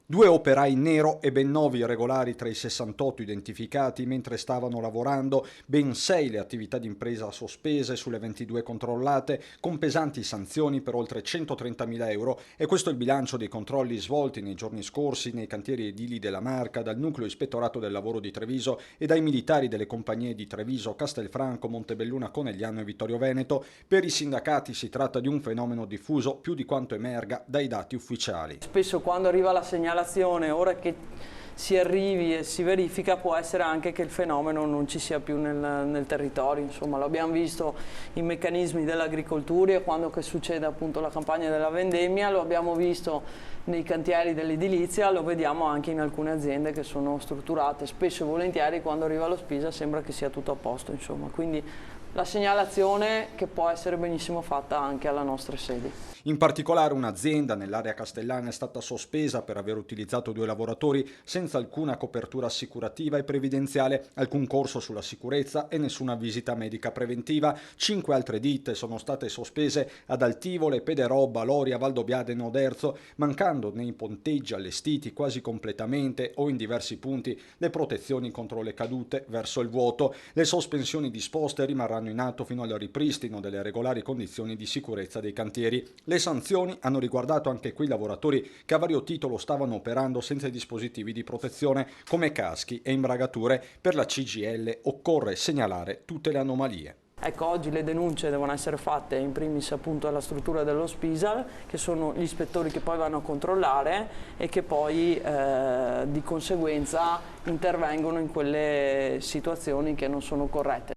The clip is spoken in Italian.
2 operai in nero e ben 9 irregolari tra i 68 identificati mentre stavano lavorando, ben 6 le attività d'impresa sospese sulle 22 controllate, con pesanti sanzioni per oltre 130.000 euro, e questo è il bilancio dei controlli svolti nei giorni scorsi nei cantieri edili della Marca dal Nucleo Ispettorato del Lavoro di Treviso e dai militari delle compagnie di Treviso, Castelfranco, Montebelluna, Conegliano e Vittorio Veneto. Per i sindacati si tratta di un fenomeno diffuso più di quanto emerga dai dati ufficiali. Spesso quando arriva la segnalazione, ora che si arrivi e si verifica, può essere anche che il fenomeno non ci sia più nel territorio. Insomma, lo abbiamo visto in meccanismi dell'agricoltura quando che succede appunto la campagna della vendemmia, lo abbiamo visto nei cantieri dell'edilizia, lo vediamo anche in alcune aziende che sono strutturate. Spesso e volentieri quando arriva lo Spisa sembra che sia tutto a posto, insomma. Quindi la segnalazione che può essere benissimo fatta anche alla nostra sede. In particolare un'azienda nell'area castellana è stata sospesa per aver utilizzato 2 lavoratori senza alcuna copertura assicurativa e previdenziale, alcun corso sulla sicurezza e nessuna visita medica preventiva. 5 altre ditte sono state sospese ad Altivole, Pederobba, Loria, Valdobbiadene, Oderzo, mancando nei ponteggi allestiti quasi completamente o in diversi punti le protezioni contro le cadute verso il vuoto. Le sospensioni disposte rimarranno in atto fino al ripristino delle regolari condizioni di sicurezza dei cantieri. Le sanzioni hanno riguardato anche quei lavoratori che a vario titolo stavano operando senza i dispositivi di protezione come caschi e imbragature. Per la CGIL occorre segnalare tutte le anomalie. Ecco, oggi le denunce devono essere fatte in primis appunto alla struttura dello Spisa, che sono gli ispettori che poi vanno a controllare e che poi di conseguenza intervengono in quelle situazioni che non sono corrette.